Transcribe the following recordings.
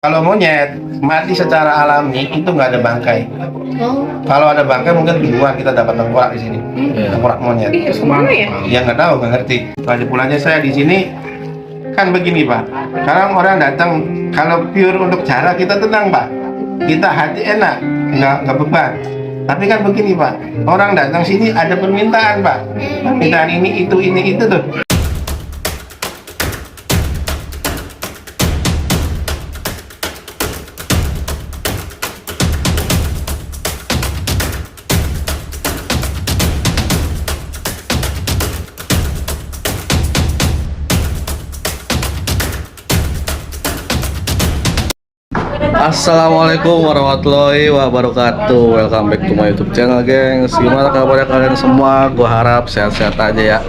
Kalau monyet mati secara alami itu nggak ada bangkai. Kalau ada bangkai mungkin duluan kita dapat tengkorak di sini. Tengkorak monyet. Kemana ya? Ya nggak tahu, nggak ngerti. Lagi pulangnya saya di sini kan begini Pak. Sekarang orang datang kalau pure untuk cara kita tenang Pak. Kita hati enak, nggak beban. Tapi kan begini Pak, orang datang sini ada permintaan Pak. Permintaan ini itu tuh. Assalamualaikum warahmatullahi wabarakatuh. Welcome back to my YouTube channel, gengs. Gimana kabarnya kalian semua? Gua harap sehat-sehat aja ya.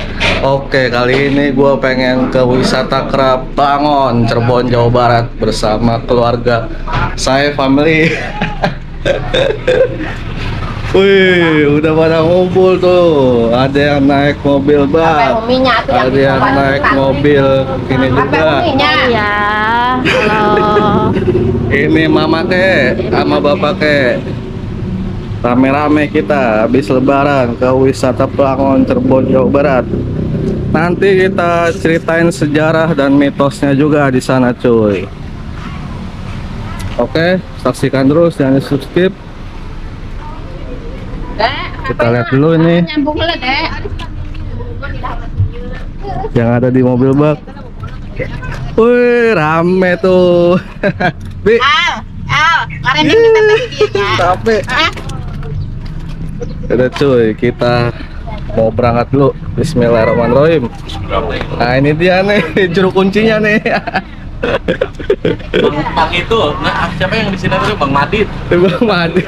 Oke, kali ini gua pengen ke wisata Kerabangon, Cirebon, Jawa Barat bersama keluarga saya, family. Wih, udah pada ngumpul tuh. Ada yang naik mobil bak, ada yang naik mobil ini juga. Iya, halo. Ini mama kek sama bapak kek. Rame-rame kita habis lebaran ke wisata Kerabangon, Cirebon, Jawa Barat. Nanti kita ceritain sejarah dan mitosnya juga di sana, cuy. Oke, saksikan terus, jangan subscribe. Kita lihat dulu ini yang ada di mobil bak. Wih, rame tuh. Bi, Kemarin kita capek. Udah cuy, kita mau berangkat dulu. Bismillahirrahmanirrahim. Nah ini dia nih, juru kuncinya nih. Bang itu, nah siapa yang di sini itu Bang Madit? Bang Madit.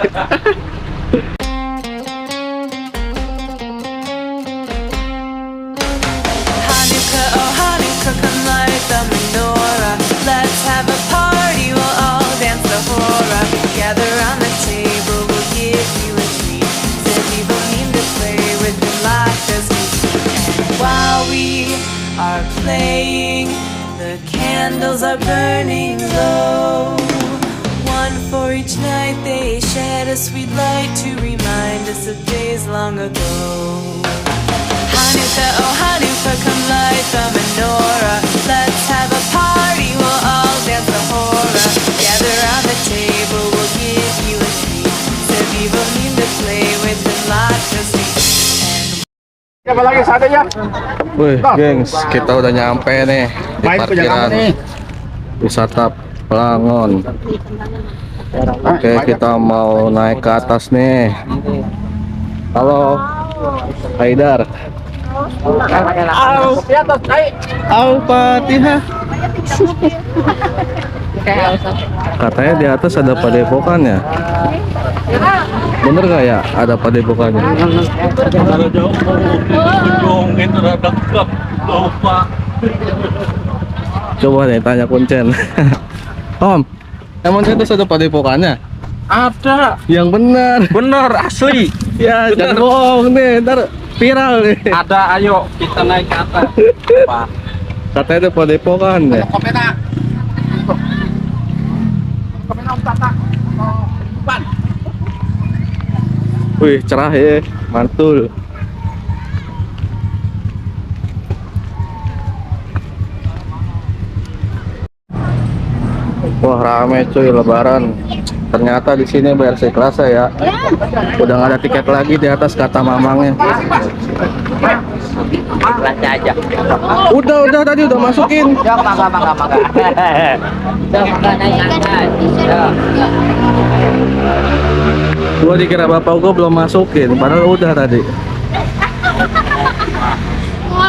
Hanukkah, oh Hanukkah, come light the menorah. Let's have a party, we'll all dance the hora. Gather around the table, we'll give you a treat. Said people mean to play with your life as we speak. And while we are playing, the candles are burning low. One for each night they shed a sweet light to remind us of days long ago. Hanukkah, oh Hanukkah, come light the menorah. Let's have a party, we'll all dance the hora. Gather around the table, we'll give you a treat. Said people mean to play with the light as we Wih, gengs, kita udah nyampe nih di parkiran wisata Kerabangon. Oke, kita mau naik ke atas nih. Halo, Haidar. Al-Fatihah. Katanya di atas ada padepokan ya. Bener gak ya ada padepokannya? Kalau jauh, ujung itu udah deket, lupa. Coba nih tanya Kuncen. Om, emang di atas ada padepokannya? Ada, Yang benar. bener asli. Ya, Bener. jangan bohong nih, ntar viral nih. Ada, ayo kita naik ke atas. Pak. Katanya ada padepokan ya. Wih, cerah ya, mantul. Wah, rame cuy lebaran. Ternyata di sini bayar seikhlasnya ya. Udah nggak ada tiket lagi di atas kata mamangnya. Belanja aja. Udah tadi udah masukin. Ya, mangga. Gua dikira bapak gua belum masukin, padahal udah tadi.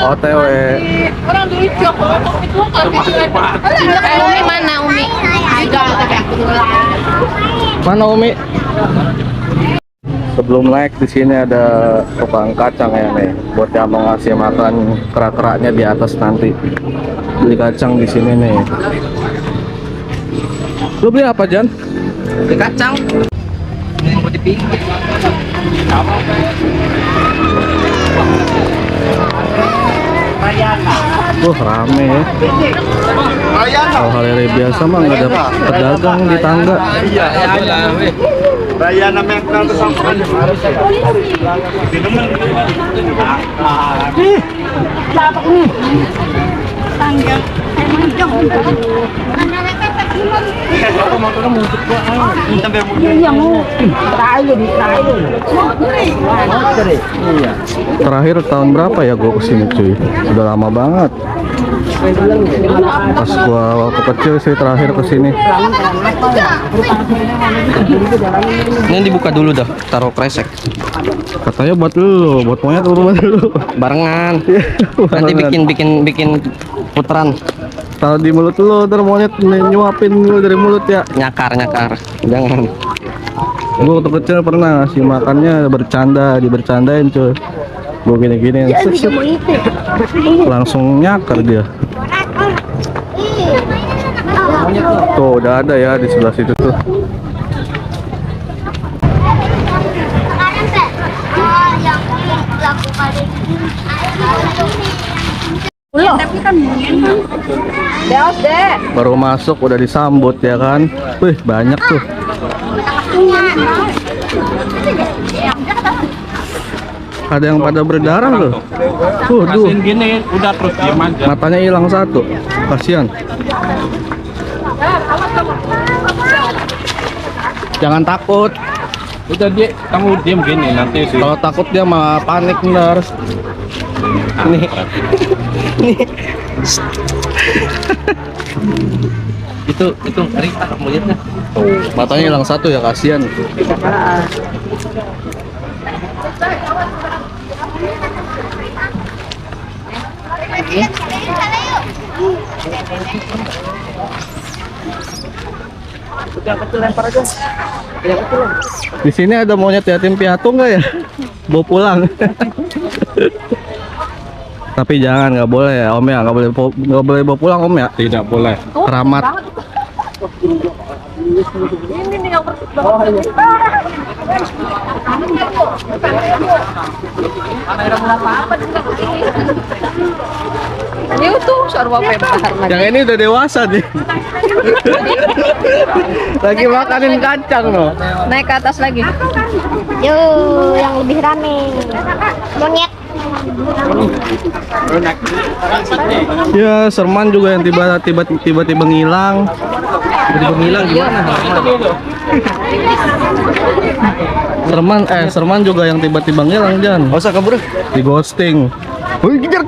OTW. Orang dulu Umi mana Umi? Mana Umi? Sebelum naik di sini ada tukang kacang ya nih, buat yang mau ngasih makan kera-keranya di atas nanti. Beli kacang di sini nih. Lu beli apa, Jan? Beli kacang. Mau dipikir. Rame ya. Kalau hari biasa mah nggak ada pedagang di tangga. Raya namanya kenal kesampean. Terakhir tahun berapa ya gue kesini cuy? Udah lama banget. Pas gua waktu kecil sih terakhir kesini. Ini dibuka dulu dah, taruh kresek. Katanya buat lu, buat monyet buat lu. Barengan. Nanti bikin putaran. Taruh di mulut lu, ntar monyet nyuapin lu dari mulut ya. Nyakar. Jangan. Gua waktu kecil pernah ngasih makannya dibercandain cuy. Gua gini-gini, langsung nyakar dia. Tuh udah ada ya di sebelah situ tuh. Baru masuk udah disambut ya kan. Wih banyak tuh. Ada yang pada berdarah loh. Duh. Gini udah terus diem aja. Matanya hilang satu. Kasihan. Jangan takut. Udah dia, kamu diem gini nanti sih. Kalau takut dia malah panik ntar. Nih. Itu cerita kamu lihatnya. Matanya hilang satu ya kasihan. Di sini ada monyet yatim piatu nggak ya? Bawa pulang. Tapi jangan, nggak boleh ya Om ya, nggak boleh bawa pulang Om ya. Tidak boleh. Keramat. Ini tuh sarwa pepar lagi. Yang ini udah dewasa nih. Lagi makanin kacang loh. Naik ke atas lagi. Yo, yang lebih rame. Monyet. Ya, Serman juga yang tiba-tiba ngilang. Tiba-tiba ngilang gimana? Serman juga yang tiba-tiba ngilang Jan. Gak usah kabur. Di ghosting. Wih, kejar.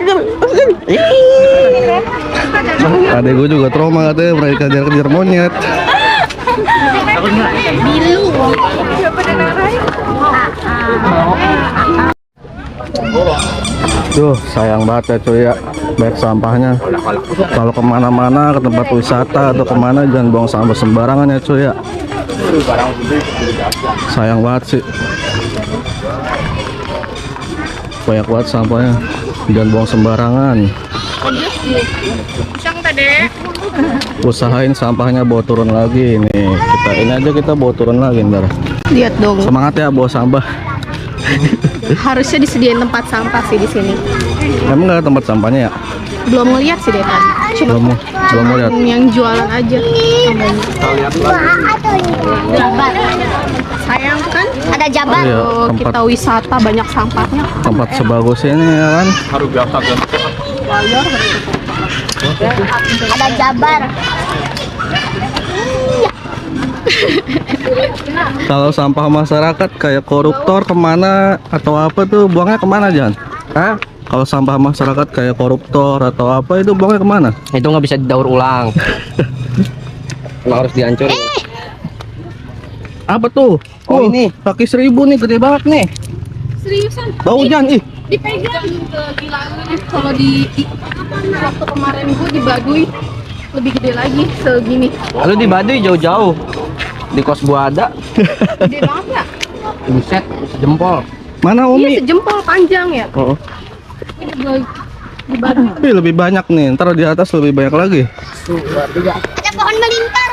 Adek gue juga trauma katanya mereka kejar monyet. Duh, sayang banget ya cuy ya, banyak sampahnya. Kalau kemana-mana ke tempat wisata atau kemana jangan buang sampah sembarangan ya cuy ya. Sayang banget sih, banyak banget sampahnya. Jangan buang sembarangan. Usahain sampahnya bawa turun lagi nih. Kita bawa turun lagi ntar. Lihat dong. Semangat ya bawa sampah. Harusnya disediain tempat sampah sih di sini. Emang nggak ada tempat sampahnya ya? Belum ngeliat sih deh tadi. Belum lihat. Yang jualan aja. Sayang kan? Ada Jabar. Iya, Kalau kita wisata banyak sampahnya. tempat sebagus ini ya kan. Harus biasa kan. Ada Jabar. Kalau sampah masyarakat kayak koruptor kemana atau apa tuh buangnya kemana Jan? Hah? Kalau sampah masyarakat kayak koruptor atau apa itu buangnya kemana? Itu nggak bisa didaur ulang. Harus dihancurin. Apa tuh? Oh, ini. kaki 1000 nih, gede banget nih. Seriusan? Bau Jan, ih. Dipegang kegilaan. Kalau di waktu kemarin gue di Baduy lebih gede lagi segini. Lalu di Baduy jauh-jauh. Di kos gua ada. Gede banget ya? Buset, sejempol. Mana Iya Umi? sejempol panjang ya. Oh. Ini di Baduy. Ih, lebih banyak nih. Ntar di atas lebih banyak lagi. Ada pohon melingkar.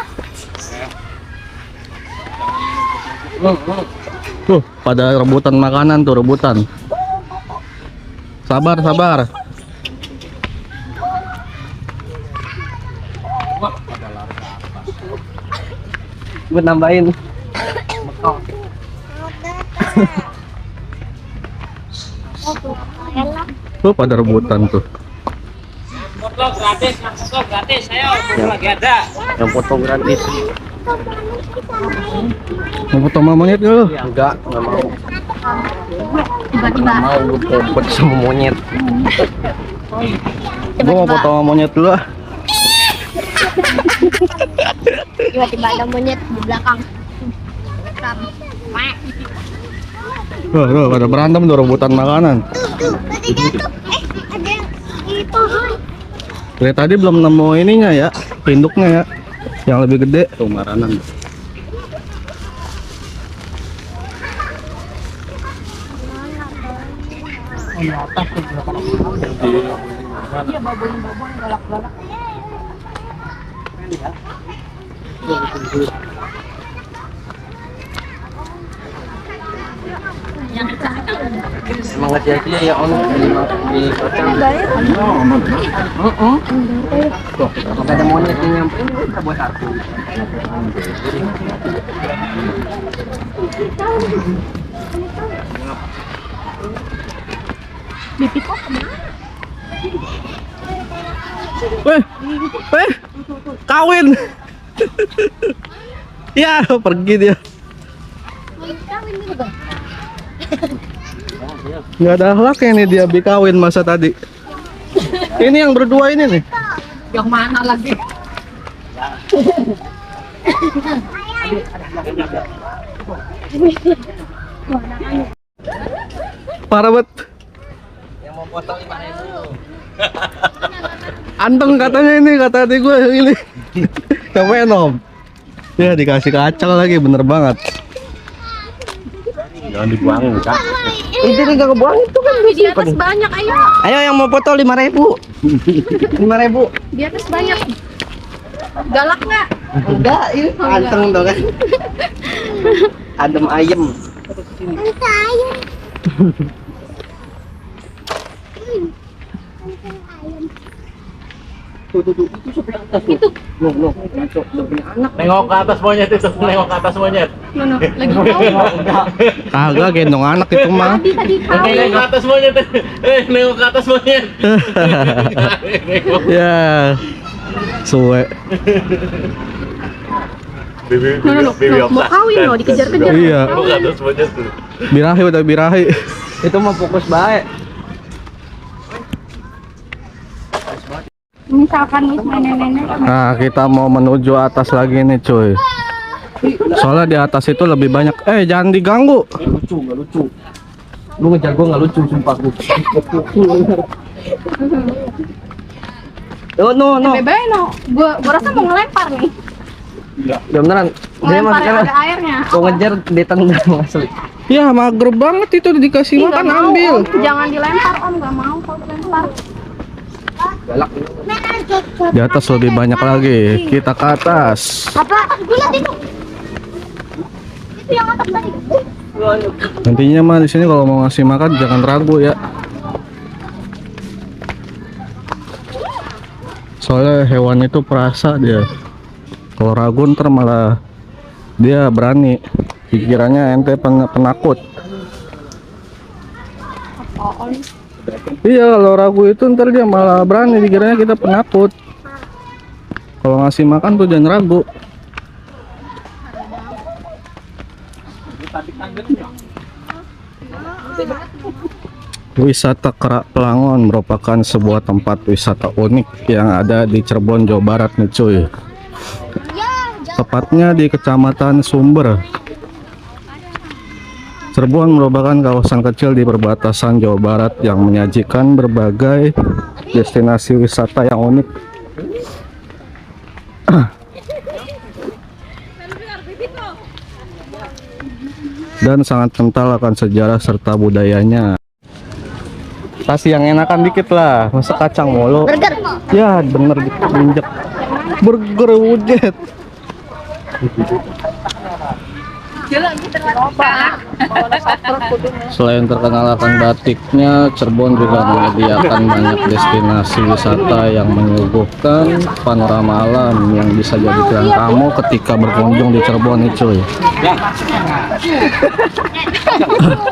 Tuh, pada rebutan makanan tuh, rebutan. Sabar. Buat nambahin. Tuh pada rebutan tuh. Yang foto gratis. Mau foto sama monyet gak lu? Enggak mau. Tiba-tiba. Mau gue foto sama monyet. Gua mau foto sama monyet dulu ah. Tiba-tiba ada monyet di belakang. Tuh, pada berantem tuh rebutan makanan. Tuh, tadi jatuh. Ada yang di pohon. Dari tadi belum nemu ininya ya, induknya ya, yang lebih gede. Tuh maranan. Emang hati-hati ya on di kocang. Tuh, kalau ada monyet yang nyampe kita buat satu. Weh, kawin. Ya, pergi dia. Nggak ada akhlaknya nih dia kawin masa tadi. Ini yang berdua ini nih. Yang mana lagi? Parah banget. Yang mau foto 5.000. Anteng katanya ini, kata adik gue yang ini. Yang Venom. Ya dikasih kacang lagi, bener banget. Jangan dibuangin, Kak. Itu nih gak kebuang itu kan Di atas banyak, ayo. Ayo yang mau foto 5.000. 5.000. Di atas banyak. Galak nggak? Enggak, ini anteng tuh kan. Adem ayem. Tuh, itu sebelah atas tuh. Loh, sebelah anak. Nengok ke atas monyet itu, nengok ke atas monyet. Mana? Lagi mau? Kagak gendong anak itu mah. Tadi Nengok kawin. ke atas monyet. Nengok ke atas monyet. Ya, suwe. Mau kawin loh, dikejar-kejar. Iya. Nengok ke atas monyet tuh. Birahi udah birahi. Itu mau fokus baik. Misalkan nih nenek-nenek. Nah, kita mau menuju atas lagi nih, cuy. Soalnya di atas itu lebih banyak. Jangan diganggu. Nggak lucu. Lu ngejar gua nggak lucu, sumpah gua. No. Bebe no. Gua rasa mau ngelempar nih. Udah beneran. Dia Ngelempar masih yang kan. ada airnya. Gua ngejar ditendang asli. Ya, mager banget itu dikasih Ih, makan nggak mau, ambil. Om. Jangan dilempar, Om. Nggak mau kalau dilempar. Galak. Di atas lebih banyak lagi. Kita ke atas. Apa? Gue lihat itu. Itu yang atas tadi. Nantinya mah di sini kalau mau ngasih makan jangan ragu ya. Soalnya hewan itu perasa dia. Kalau ragu ntar malah dia berani. Pikirannya ente penakut. Iya, kalau ragu itu ntar dia malah berani, dikiranya kita penakut. Kalau ngasih makan tuh jangan ragu. Wisata Kerak Pelangon merupakan sebuah tempat wisata unik yang ada di Cirebon, Jawa Barat nih cuy. Tepatnya di Kecamatan Sumber. Cirebon merupakan kawasan kecil di perbatasan Jawa Barat yang menyajikan berbagai destinasi wisata yang unik. Dan sangat kental akan sejarah serta budayanya. Kasih yang enakan dikit lah, masa kacang mulu. Burger. Ya bener diinjek. Burger wujet. Selain terkenal akan batiknya, Cirebon juga menyediakan banyak destinasi wisata yang menyuguhkan panorama alam yang bisa jadi pilihan kamu ketika berkunjung di Cirebon nih cuy.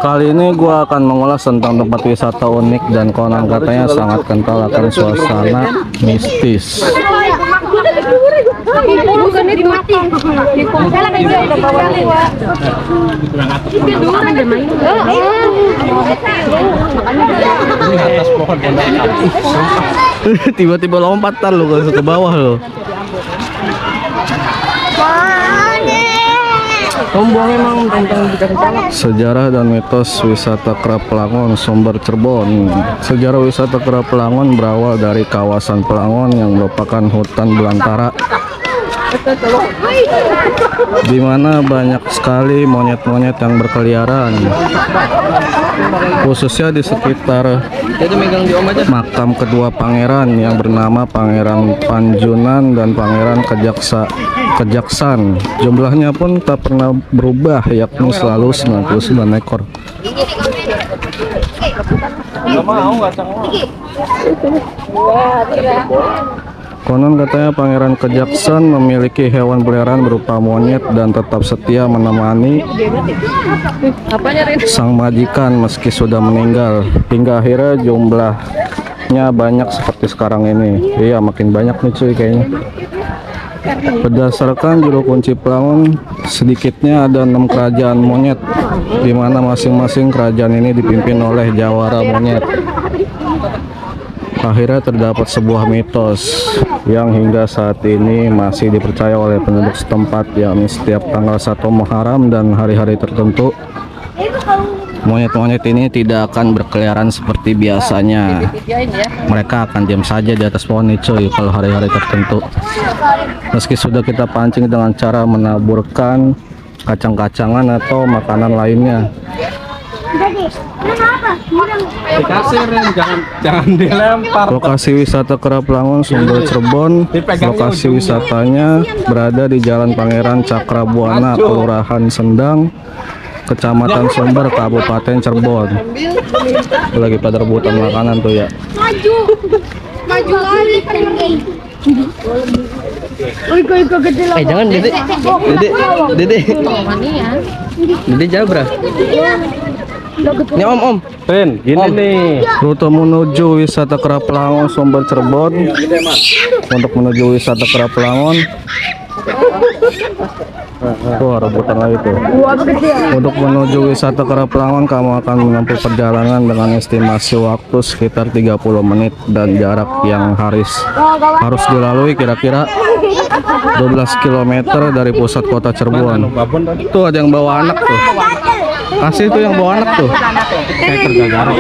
Kali ini gua akan mengulas tentang tempat wisata unik dan konon katanya sangat kental akan suasana mistis. Tiba-tiba lompatan lu ke bawah lu. Sejarah dan mitos wisata Kerap Pelangon, sumber Cirebon. Sejarah wisata Kerap Pelangon berawal dari kawasan Pelangon yang merupakan hutan belantara, di mana banyak sekali monyet-monyet yang berkeliaran, khususnya di sekitar makam kedua pangeran yang bernama Pangeran Panjunan dan Pangeran Kejaksan. Jumlahnya pun tak pernah berubah, yakni selalu 99 ekor. Konon katanya Pangeran Kejaksan memiliki hewan peliharaan berupa monyet dan tetap setia menemani sang majikan meski sudah meninggal, hingga akhirnya jumlahnya banyak seperti sekarang ini. Iya, makin banyak nih cuy kayaknya. Berdasarkan juru kunci Pelangon, sedikitnya ada 6 kerajaan monyet, di mana masing-masing kerajaan ini dipimpin oleh jawara monyet. Akhirnya terdapat sebuah mitos yang hingga saat ini masih dipercaya oleh penduduk setempat, yakni setiap tanggal 1 Muharram dan hari-hari tertentu, monyet-monyet ini tidak akan berkeliaran seperti biasanya. Mereka akan diam saja di atas pohon nih cuy kalau hari-hari tertentu. Meski sudah kita pancing dengan cara menaburkan kacang-kacangan atau makanan lainnya. jangan dilempar. Lokasi wisata Kerap Pelangon, sumber Cirebon. Lokasi wisatanya berada di Jalan Pangeran Cakrabuana, Kelurahan Sendang, Kecamatan Sumber, Kabupaten Cirebon. Lagi pada rebutan makanan tuh ya. Maju lagi. Jangan Dede Jabra. Ini om Ren, gini nih Rute menuju wisata Kerap Pelangon, sumber Cirebon. Untuk menuju wisata Kerap Pelangon, tuh rebutan lagi tuh. Untuk menuju wisata Kerap Pelangon, kamu akan menempuh perjalanan dengan estimasi waktu sekitar 30 menit dan jarak yang harus dilalui kira-kira 12 km dari pusat kota Cirebon. Tuh ada yang bawa anak tuh. Kasih tuh yang bawa anak tuh. Kayak kerja garuk.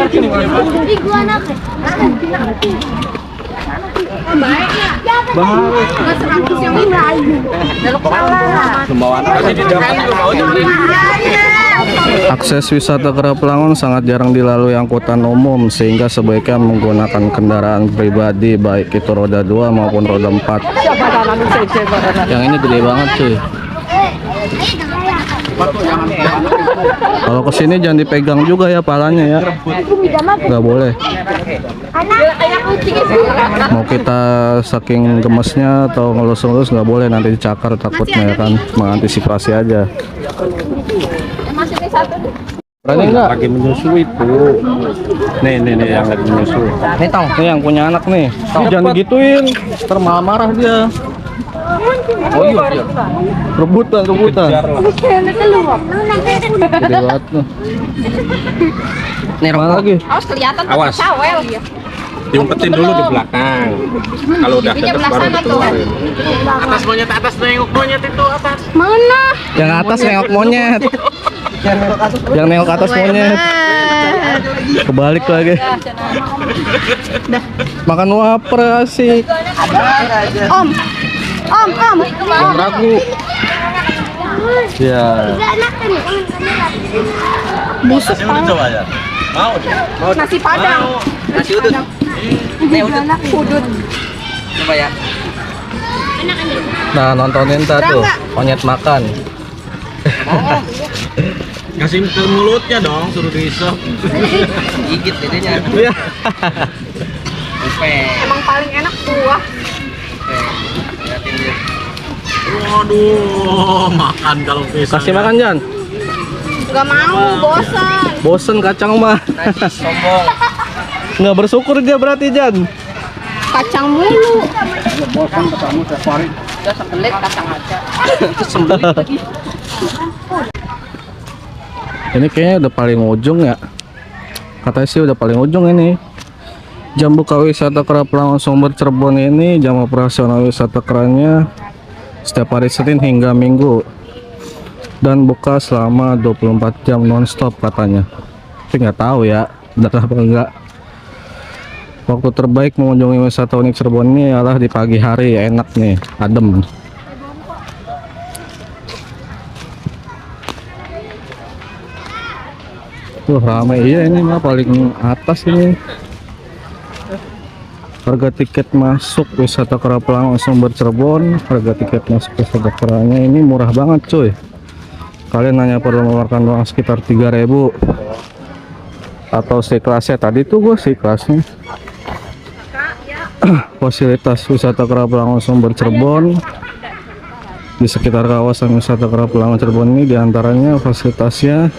Akses wisata Kerap Pelangon sangat jarang dilalui angkutan umum, sehingga sebaiknya menggunakan kendaraan pribadi, baik itu roda 2 maupun roda 4. Yang ini gede banget cuy. Kalau kesini jangan dipegang juga ya palanya ya, nggak boleh. Mau kita saking gemesnya atau ngelus-ngelus nggak boleh, nanti dicakar takutnya ya kan, mengantisipasi aja. Berani nggak? lagi menyusui tuh. Nih yang lagi menyusui. Nih yang punya anak nih, jangan gituin, ntar malah marah dia. Oh iya, rebutan. Gede banget nih. Nih Mana lagi? Awas kelihatan tuh Awas. cawel. diumpetin dulu di belakang. Kalau udah Ininya tetes belah baru sana tuh. dikeluarin. Atas monyet, atas nengok monyet itu atas. Mana? Yang atas nengok monyet. Yang nengok atas monyet. Kebalik lagi. Makan wafer asik. Om. Jangan ragu. Ya. Busuk banget. Mau dia? Nasi padang. Nasi udut. Ini udut. Coba ya. Nah, nontonin tuh monyet makan. Kasih ke mulutnya dong, suruh diisep. Gigit dedenya. Iya. Emang paling enak buah. Liatin dia. Waduh, makan kalau pisang. Kasih makan Jan. Gak mau, bosan. Bosen kacang mah. Najis sombong. Nggak bersyukur dia berarti Jan. Kacang mulu. Udah sembelit kacang aja. Ini kayaknya udah paling ujung ya. Katanya sih udah paling ujung ini. Jam buka wisata Kera Pelangon Sumber Cirebon ini jam operasional wisata keranya setiap hari Senin hingga Minggu dan buka selama 24 jam nonstop katanya. Tapi nggak tahu ya benar apa enggak. Waktu terbaik mengunjungi wisata unik Cirebon ini adalah di pagi hari, enak nih, adem. Tuh ramai, iya ini mah paling atas ini. Harga tiket masuk wisata Kera Pelangon Sumber Cirebon, harga tiket masuk wisata keranya ini murah banget cuy. Kalian hanya perlu mengeluarkan uang sekitar 3.000 atau sekelasnya. Tadi tuh gue sekelasnya. Fasilitas wisata Kera Pelangon Sumber Cirebon di sekitar kawasan wisata Kera Pelangon Cirebon ini diantaranya fasilitasnya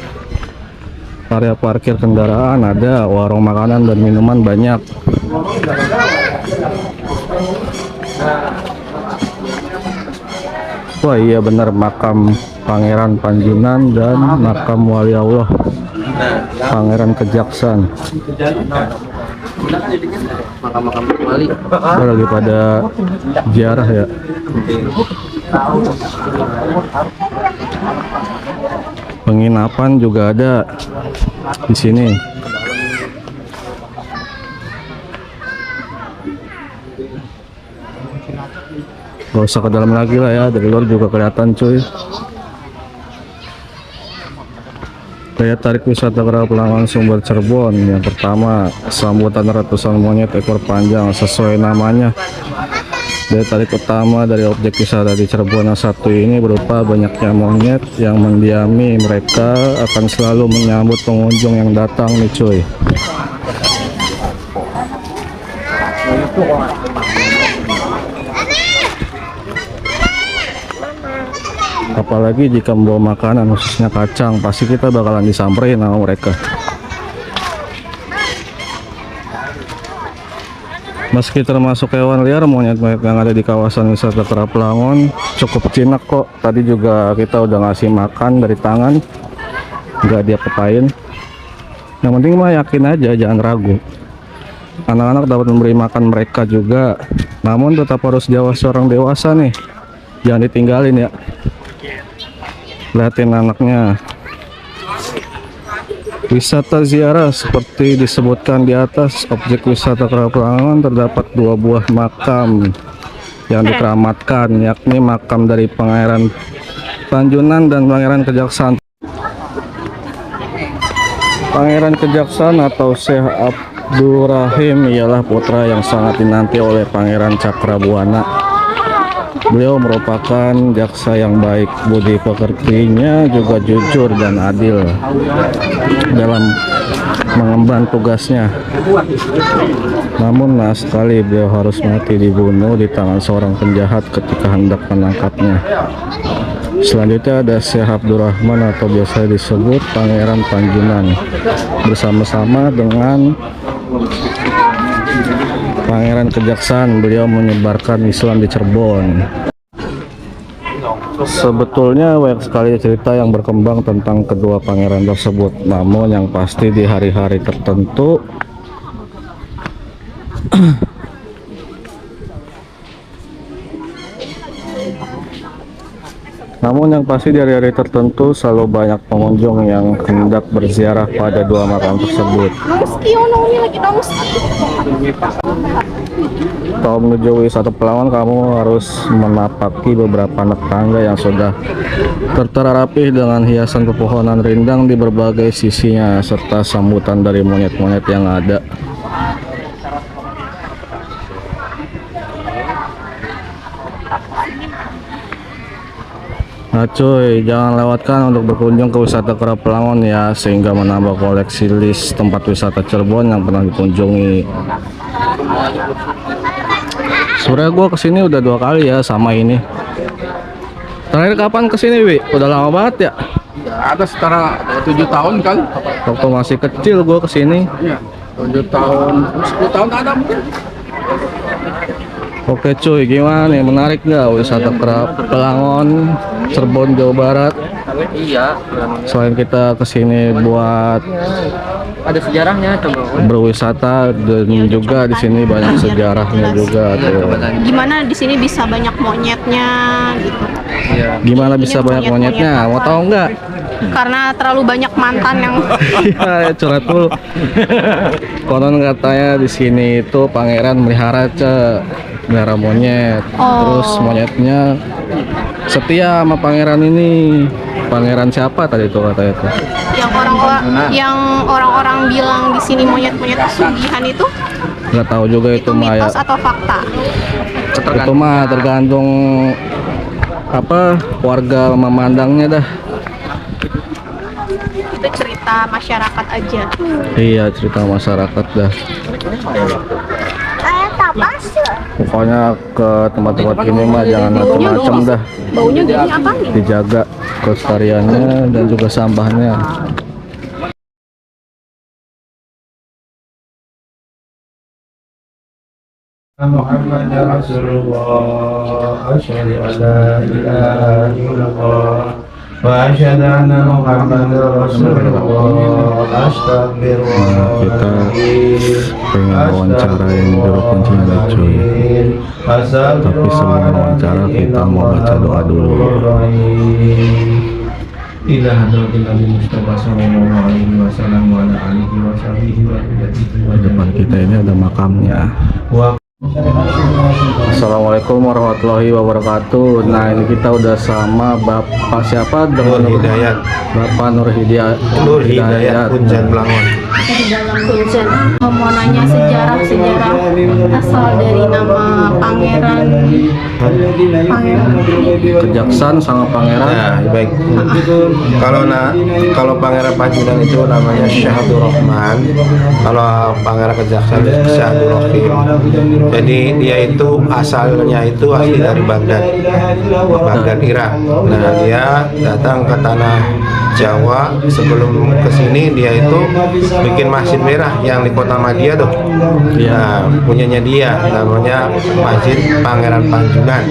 area parkir kendaraan ada, warung makanan dan minuman banyak. Wah iya benar, makam Pangeran Panjunan dan makam Wali Allah Pangeran Kejaksan. Makam-makam wali. Kita lagi pada ziarah ya. Penginapan juga ada di sini. Gak usah ke dalam lagi lah ya, dari luar juga kelihatan cuy. Daya tarik wisata Kera Pelangon Sumber Cirebon yang pertama, sambutan ratusan monyet ekor panjang sesuai namanya. Daya tarik utama dari objek wisata di Cirebon yang satu ini berupa banyaknya monyet yang mendiami. Mereka akan selalu menyambut pengunjung yang datang nih cuy. Apalagi jika membawa makanan khususnya kacang, pasti kita bakalan disamperin sama mereka. Meski termasuk hewan liar, monyet-monyet yang ada di kawasan wisata Kera Pelangon cukup jinak kok. Tadi juga kita udah ngasih makan dari tangan, nggak dia petain. Yang penting mah yakin aja, jangan ragu. Anak-anak dapat memberi makan mereka juga, namun tetap harus diawasi orang dewasa nih, jangan ditinggalin ya. Lihatin anaknya. Wisata ziarah seperti disebutkan di atas, objek wisata Kera Pelangon terdapat 2 buah makam yang dikeramatkan, yakni makam dari Pangeran Panjunan dan Pangeran Kejaksan. Pangeran Kejaksan atau Syekh Abdurrahim ialah putra yang sangat dinanti oleh Pangeran Cakrabuana. Beliau merupakan jaksa yang baik, budi pekertinya juga jujur dan adil dalam mengemban tugasnya. Namun naas sekali beliau harus mati dibunuh di tangan seorang penjahat ketika hendak menangkapnya. Selanjutnya ada Syekh Abdurrahman atau biasa disebut Pangeran Panjunan bersama-sama dengan Pangeran Kejaksan. Beliau menyebarkan Islam di Cirebon. Sebetulnya banyak sekali cerita yang berkembang tentang kedua pangeran tersebut, namun yang pasti di hari-hari tertentu selalu banyak pengunjung yang hendak berziarah pada dua makam tersebut. Kalau menuju wisata Pelangon, kamu harus menapaki beberapa anak tangga yang sudah tertera rapih dengan hiasan pepohonan rindang di berbagai sisinya serta sambutan dari monyet-monyet yang ada. Nah cuy, jangan lewatkan untuk berkunjung ke wisata Kerap Pelangon ya, sehingga menambah koleksi list tempat wisata Cirebon yang pernah dikunjungi. Sebenarnya gue kesini udah 2 kali ya sama ini. Terakhir kapan kesini, Wi? Udah lama banget ya? Ada setara 7 tahun kan? Waktu masih kecil gue kesini. Iya, 7 tahun, 10 tahun ada mungkin. Oke cuy, gimana nih? Menarik nggak wisata Kerap Pelangon, Cirebon, Jawa Barat? Iya, Selain kita kesini buat ada sejarahnya coba. berwisata dan juga di sini banyak sejarahnya juga tuh. Gimana di sini bisa banyak monyetnya gitu. Gimana bisa banyak monyetnya? Mau tahu nggak? Karena terlalu banyak mantan yang Iya, curhat dulu. Konon katanya di sini itu pangeran melihara melihara monyet. Terus monyetnya setia sama pangeran ini. Pangeran siapa tadi itu katanya tuh? yang orang-orang bilang di sini monyet-monyet pesugihan itu Nggak tahu juga itu mah ya. mitos atau fakta? Itu mah tergantung apa warga memandangnya dah. Itu cerita masyarakat aja. Iya, cerita masyarakat dah. Pokoknya ke tempat-tempat gini mah jangan macam-macam dah. Baunya gini apa nih? Dijaga kelestariannya dan juga sampahnya. Muhammad Rasulullah, asyhadu an la ilaha illallah wa asyhadu anna Muhammadar Rasulullah. Astagfirullah. Kita pengen wawancarain juru kuncinya nih cuy. Tapi sebelum wawancara kita mau baca doa dulu. Ila hadratin Nabi Mustafa sallallahu alaihi wasallam wa ala alihi wa sahbihi wa Di depan kita ini ada makamnya. Assalamualaikum warahmatullahi wabarakatuh. Nah ini kita udah sama Bapak siapa? Nur Hidayat. Bapak Nur Hidayat. Nur Hidayat Kuncen Pelangon. Kuncen. Mau nanya sejarah asal dari nama pangeran Kejaksan sama pangeran. Nah, baik. Kalau pangeran Pajudan itu namanya Syahdur Rahman. Kalau pangeran Kejaksan itu Syahdur Rahim. Jadi dia itu asalnya itu asli dari Baghdad, Irak. Nah, dia datang ke tanah Jawa. Sebelum kesini dia itu bikin masjid merah yang di kota Madia tuh. Nah, punyanya dia namanya Masjid Pangeran Panjunan.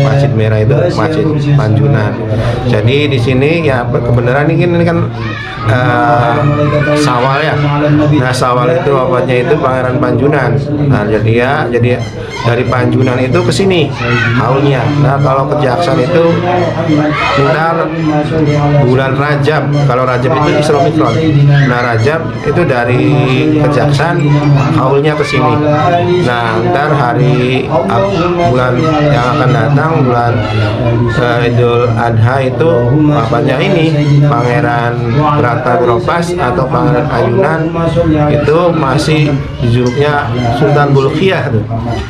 Masjid merah itu Masjid Panjunan. Jadi di sini ya kebenaran ini kan Sawal ya. Nah, Sawal itu obatnya itu Pangeran Panjunan. Nah, jadi dari Panjunan itu ke sini haulnya. Nah, kalau Kejaksan itu ntar bulan Rajab. Kalau Rajab itu Isra Mi'raj. Nah, Rajab itu dari Kejaksan haulnya ke sini. Nah, ntar hari bulan yang akan datang bulan Idul Adha itu bapaknya ini Pangeran Brata Wiropas atau Pangeran Ayunan itu masih julukannya Sultan Bolkiah tuh.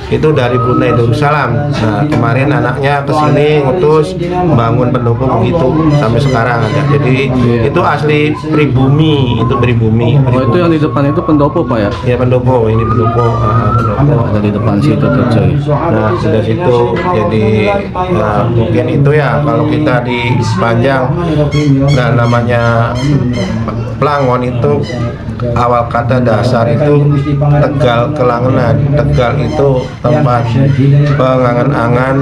Itu dari Brunei Darussalam. Nah, kemarin anaknya kesini ngutus bangun pendopo begitu sampai sekarang ada. Jadi itu asli pribumi, itu pribumi. Oh itu yang di depan itu pendopo Pak ya? Ya pendopo, ini pendopo. Ada di depan situ tuh cuy. Nah sudah situ jadi mungkin itu ya kalau kita di Sepanjang. Nah namanya Pelangon itu awal kata dasar itu Tegal Kelangenan. Tegal itu tempat pengangan-angan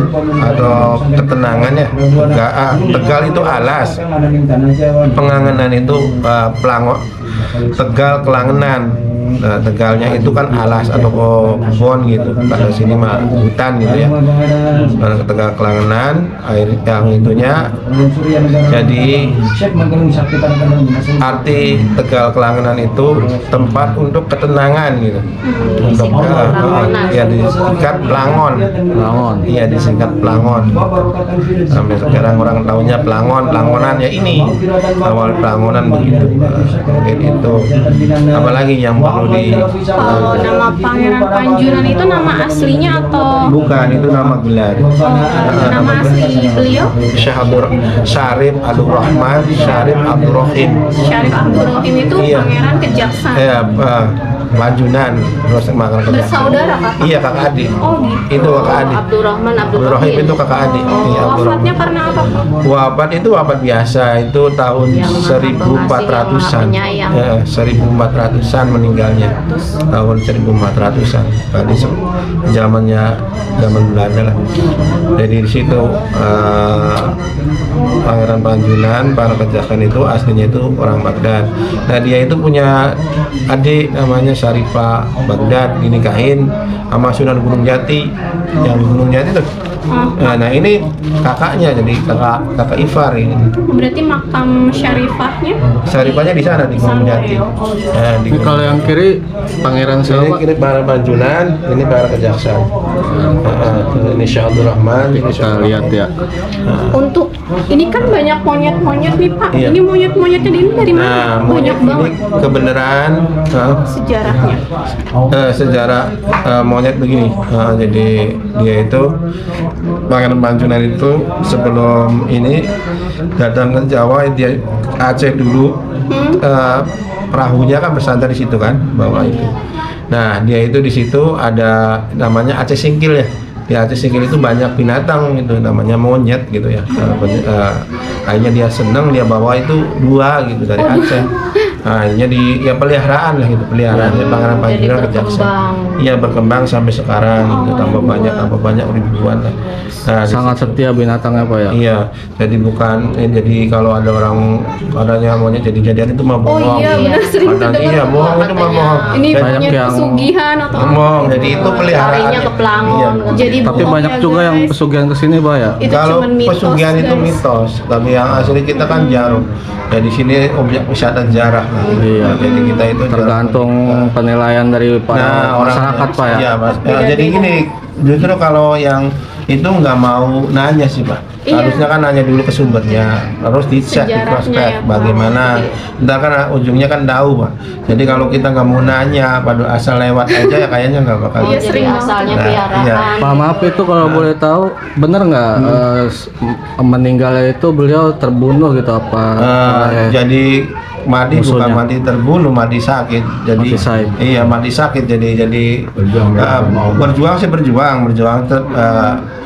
atau ketenangan ya. Tegal itu alas, pengangenan itu Pelangon. Tegal Kelangenan. Nah, Tegalnya itu kan alas atau pohon gitu. Kalau sini mah hutan gitu ya. Nah, Tegal Kelangenan air yang itunya. Jadi arti Tegal Kelangenan itu tempat untuk ketenangan gitu. Untuk ya disingkat Pelangon. Iya disingkat Pelangon. Sampai sekarang orang tahunya Pelangonan ya ini. Awal Pelangonan begitu. Mungkin itu. Apalagi yang perlu di Kalau nama Pangeran Panjunan itu nama aslinya atau bukan, itu nama gelar. nama asli beliau? Syekh Syarif Abdurrahman Syarif Abdurrahim. Syarif Abdurrahim itu Iya. Pangeran Kejaksaan. Ya, Panjunan terus Pangeran Kejaksaan. Bersaudara kakak? Iya, kakak adik. Oh gitu. Itu kakak adik. Abdurrahman Abdurrahim itu kakak adik. Iya, Oh, Abdurrahim. wafatnya karena apa? Wafat itu wafat biasa, itu tahun Yang maha 1400-an. penyayang. Ya, 1400-an meninggalnya. Tahun 1400-an. Tadi zamannya zaman Belanda lah. Jadi di situ Pangeran Panjunan, para Kejaksaan itu aslinya itu orang Baghdad. Nah, dia itu punya adik namanya Syarifah Baghdad, dinikahin sama Sunan Gunung Jati. Yang di Gunung Jati tuh. Nah, ini kakaknya, jadi kakak Ifar ini. Berarti makam Syarifahnya? Syarifahnya di sana di Gunung Jati. Nah, di Ini kalau yang kiri Pangeran ini siapa? kiri para Panjunan, ini para Kejaksaan. Ini Syekh Abdurrahman, ini Syekh Kita lihat ya. Untuk ini kan banyak monyet-monyet nih Pak. Iya. Ini monyet-monyetnya ini dari mana? Nah, Banyak monyet banget ini kebenaran sejarahnya. sejarah monyet begini. Jadi dia itu Pangeran Panjunan itu sebelum ini datang ke Jawa, dia Aceh dulu. Perahunya kan bersandar di situ kan, bawah itu. Nah, dia itu di situ ada namanya Aceh Singkil ya. Di Aceh Singkil itu banyak binatang itu namanya monyet gitu ya. Akhirnya dia senang, dia bawa itu 2 gitu dari Aceh. Nah, akhirnya ya peliharaan lah gitu, peliharaan Pangeran Panjunan Kejaksaan. Iya, berkembang sampai sekarang gitu, tambah banyak ribuan lah. Nah, Sangat setia binatangnya Pak ya. iya, jadi bukan jadi kalau ada orang adanya monyet jadi-jadian itu mah Oh bohong. iya, benar sering Kadang terdengar iya, tuh bohong itu mah bohong. Ini Jadi- Banyak monyet yang- pesugihan atau apa? bohong, jadi itu peliharaan. Larinya ke Pelangon. Iya. Jadi Tapi bohong banyak ya, juga yang guys. pesugihan kesini Pak ya. Itu Kalau cuman mitos, pesugihan itu guys. mitos, tapi yang asli kita kan jarum. Jadi sini objek wisata jarah. Iya. Jadi kita itu Tergantung penilaian dari para masyarakat Pak ya. Iya, Mas. Jadi gini, justru kalau yang itu nggak mau nanya sih Pak. Iya. Harusnya kan nanya dulu ke sumbernya, terus dicek di Sejarahnya prospek ya, Pak. bagaimana. Ntar kan ujungnya kan tahu Pak. Jadi kalau kita nggak mau nanya, pada asal lewat aja ya kayaknya nggak bakal. Iya, sering asalnya Nah, piaraan. iya. Pak maaf itu kalau boleh tahu bener nggak meninggalnya itu beliau terbunuh gitu apa? Jadi mati bukan musuhnya. mati terbunuh, mati sakit. Jadi Mati sakit. iya mati sakit. Jadi berjuang sih berjuang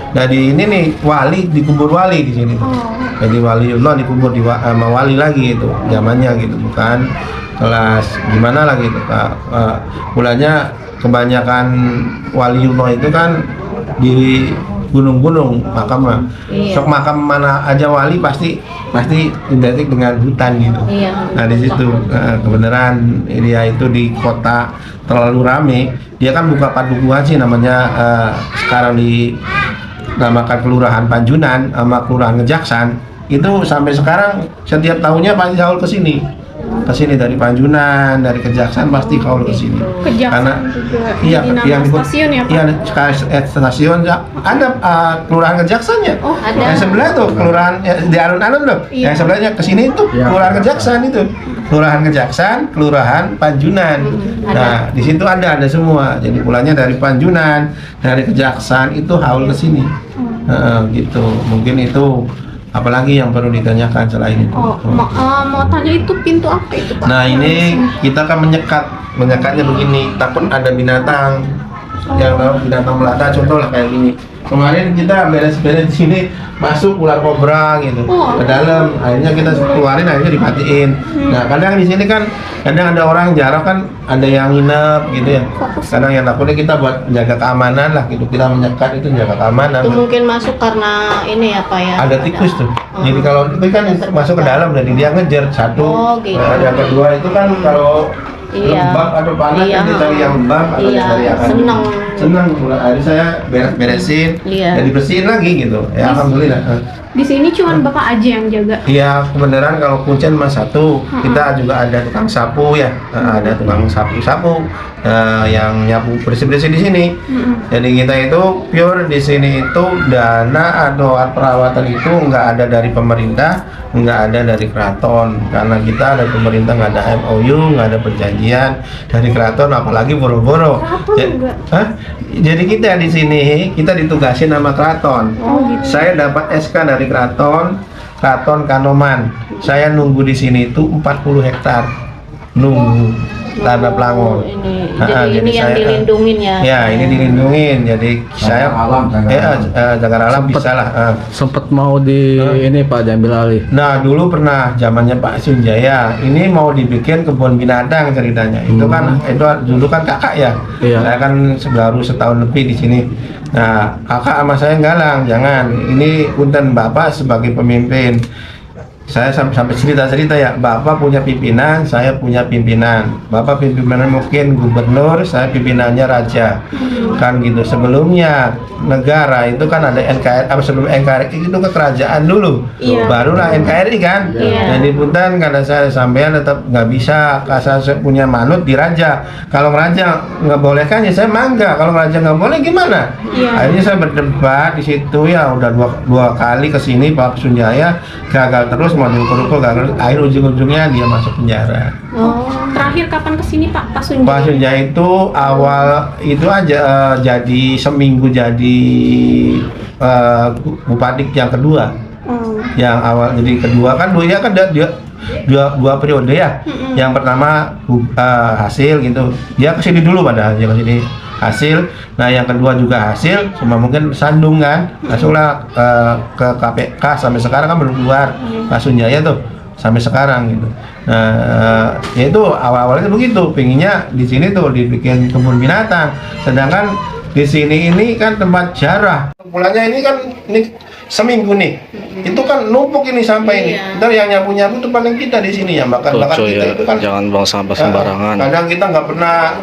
dari ini nih wali dikubur wali di sini. Jadi waliullah dikubur sama wali lagi itu zamannya gitu, bukan kelas gimana lah gitu. Mulanya kebanyakan waliullah itu kan di gunung-gunung makamnya. Sok makam mana aja wali pasti identik dengan hutan gitu. Iya. Nah di situ kebenaran dia itu di kota terlalu rame, dia kan buka padukuhan sih namanya sekarang dinamakan Kelurahan Panjunan sama Kelurahan Kejaksaan. Itu sampai sekarang setiap tahunnya pasti haul ke sini dari Panjunan, dari Kejaksaan pasti haul ke sini. Kejaksaan juga. Iya, Jadi nama yang di stasiun ya Pak? Iya, stasiun ya. Ada kelurahan Kejaksaan ya. Oh, ada. Yang sebelah tuh kelurahan di alun-alun loh. Iya. Yang sebelahnya ke sini itu kelurahan Kejaksaan itu. Kelurahan Kejaksaan, Kelurahan Panjunan. Nah, di situ ada semua. Jadi pulangnya dari Panjunan, dari Kejaksaan itu haul ke sini. Gitu. Mungkin itu apalagi yang perlu ditanyakan selain itu. Oh, mau tanya itu pintu apa itu Pak? Nah ini kita kan menyekatnya begini, takut ada binatang yang binatang melata, contoh lah kayak gini. Kemarin kita beres-beres di sini masuk ular kobra gitu ke dalam, akhirnya kita keluarin, akhirnya dimatiin. Nah kadang di sini kan kadang ada orang jarak kan, ada yang nginep gitu ya. Kadang yang takutnya kita buat jaga keamanan lah gitu, kita menyekat itu jaga keamanan. Itu mungkin masuk karena ini ya Pak ya. Ada tikus tuh. Jadi kalau itu kan masuk ke dalam dan dia ngejar satu. Oh, gitu. Nah, yang kedua itu kan kalau Iya. lembab atau panas Iya. kan dia cari yang lembab atau Iya, cari yang seneng. Hari saya beresin Iya. dan dibersihin lagi gitu. Ya alhamdulillah. Di sini cuma Bapak aja yang jaga. Iya, kebenaran kalau kuncen mas satu, kita juga ada tukang sapu ya, ada tukang sapu yang nyapu bersih-bersih di sini. Jadi kita itu pure di sini itu dana atau perawatan itu nggak ada dari pemerintah, nggak ada dari keraton, karena kita ada pemerintah, nggak ada MOU, nggak ada perjanjian dari keraton, apalagi boro-boro. Jadi kita di sini kita ditugasin sama keraton. Saya dapat SK dari keraton Kanoman. Saya nunggu di sini itu 40 hektar nunggu tanah Plangon. Jadi ini yang dilindungin ya. Ya, ini dilindungin. Jadi saya jaga alam bisa lah. Sempet mau di ini Pak diambil alih. Nah, dulu pernah zamannya Pak Sunjaya. Ini mau dibikin kebun binatang ceritanya. Itu kan dulu kan kakak ya. Iya. Saya kan baru setahun lebih di sini. Nah, kakak sama saya galang, jangan. Ini punten Bapak sebagai pemimpin. Saya sampai cerita ya, Bapak punya pimpinan, saya punya pimpinan. Bapak pimpinannya mungkin gubernur, saya pimpinannya raja. Kan gitu. Sebelumnya negara itu kan ada NKRI, sebelum NKRI itu ke kerajaan dulu. Iya. Barulah NKRI kan. Iya. Jadi punten karena saya sampean tetap nggak bisa, karena saya punya manut di raja. Kalau raja nggak bolehkan ya saya mangga. Kalau raja nggak boleh gimana? Iya. Akhirnya saya berdebat di situ ya, udah dua kali kesini Pak Sunjaya gagal terus, mau diukur-ukur gagal, akhir ujung-ujungnya dia masuk penjara. Terakhir kapan kesini Pak? Pak Sunjaya? Pak Sunjaya itu awal itu aja jadi seminggu jadi bupati yang kedua. Yang awal jadi kedua kan dia kan dua periode ya. Yang pertama hasil gitu. Dia kesini dulu padahal dia kesini hasil. Nah yang kedua juga hasil, cuma mungkin sandung kan. Masuklah ke KPK sampai sekarang kan belum keluar Pak Sunjaya tuh sampai sekarang gitu. Nah ya itu awal-awalnya begitu, pinginnya di sini tuh dibikin kebun binatang. Sedangkan di sini ini kan tempat jarah. Mulanya ini kan ini seminggu nih. Itu kan numpuk ini sampah ini. Ntar yang nyapu-nyapu itu paling kita di sini ya, bakar-bakar Tuh, kita ya. itu kan. Jangan buang sampah sembarangan. Kadang kita nggak pernah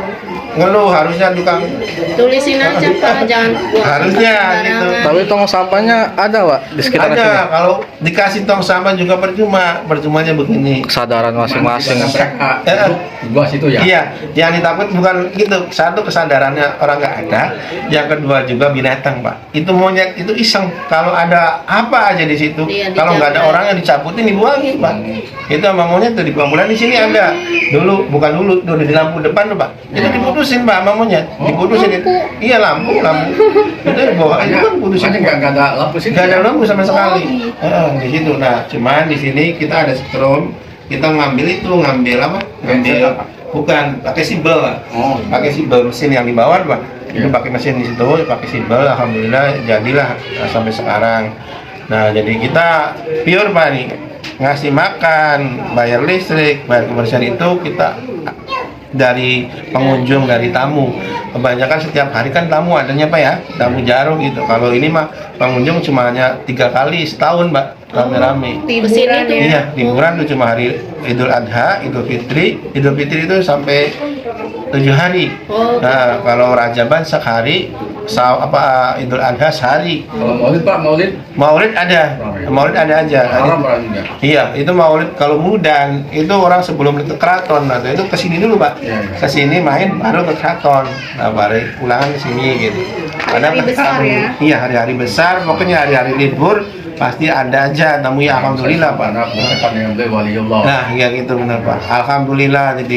ngeluh, harusnya tukang Tulisin aja Pak, jangan buang harusnya sampah gitu. sembarangan. Tapi tong sampahnya ada Pak di sekitar sini. Ada, kalau dikasih tong sampah juga percumanya begini. Kesadaran masing-masing. Gua situ ya. Iya, yang ditakut bukan gitu. Satu, kesadarannya orang nggak ada. Yang kedua juga binatang, Pak. Itu monyet itu iseng. Kalau ada apa aja di situ, Iya, kalau nggak ada dijaga. orang yang dicabutin dibuangin, Pak. Itu sama monyet tuh dibuang. Bulan di sini ada. Dulu dulu di lampu depan tuh, Pak. Itu diputusin, Pak, sama monyet. Diputusin itu. Iya, lampu. Itu dibawa. Itu kan putusin. Nggak ada lampu sini. Nggak ada lampu sama sekali. Di situ. Nah, cuman di sini kita ada strom. Kita ngambil apa? Bukan pakai sibel, Pak. Pakai sibel mesin yang di bawah, Pak. Itu pakai mesin di situ, pakai sibel. Alhamdulillah jadilah sampai sekarang. Nah, jadi kita pure, Pak, nih. Ngasih makan, bayar listrik, bayar kebersihan itu kita dari pengunjung, dari tamu. Kebanyakan setiap hari kan tamu adanya, Pak, ya, tamu jarum gitu. Kalau ini mah pengunjung cuma hanya 3 kali setahun, Mbak, rame-rame. Kesini tuh. Iya, liburan tuh cuma hari Idul Adha, Idul Fitri. Idul Fitri itu sampai 7 hari. Nah, kalau Rajaban sehari, Idul Adha sehari. Kalau maulid Pak, Maulid ada aja. Iya, itu maulid kalau mudan itu orang sebelum ke keraton, nah itu kesini dulu, Pak. Kesini main baru ke keraton, nah baru pulangan ke sini gitu. Kadang Hari besar ya? Iya, hari-hari besar, pokoknya hari-hari libur pasti ada aja tamu ya, alhamdulillah, Pak. Nah, ya gitu benar, Pak. Alhamdulillah, jadi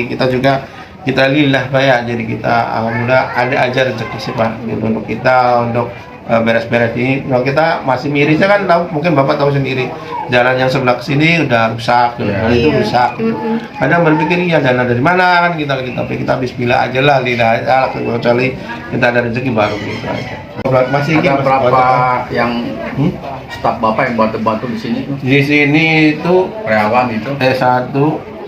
kita lillah, Pak, ya. Jadi kita alhamdulillah ada aja rezeki sih, Pak, gitu, untuk kita untuk beres-beres ini. Kalau kita masih mirisnya kan mungkin Bapak tahu sendiri, jalan yang sebelah sini udah rusak, itu rusak. Kadang berpikir ya dana dari mana kan kita bismillah aja lah, lidah aja, kecuali kita ada rezeki baru gitu aja. Masih Ada berapa yang staf Bapak yang bantu-bantu di sini? di sini itu Karyawan itu? 1,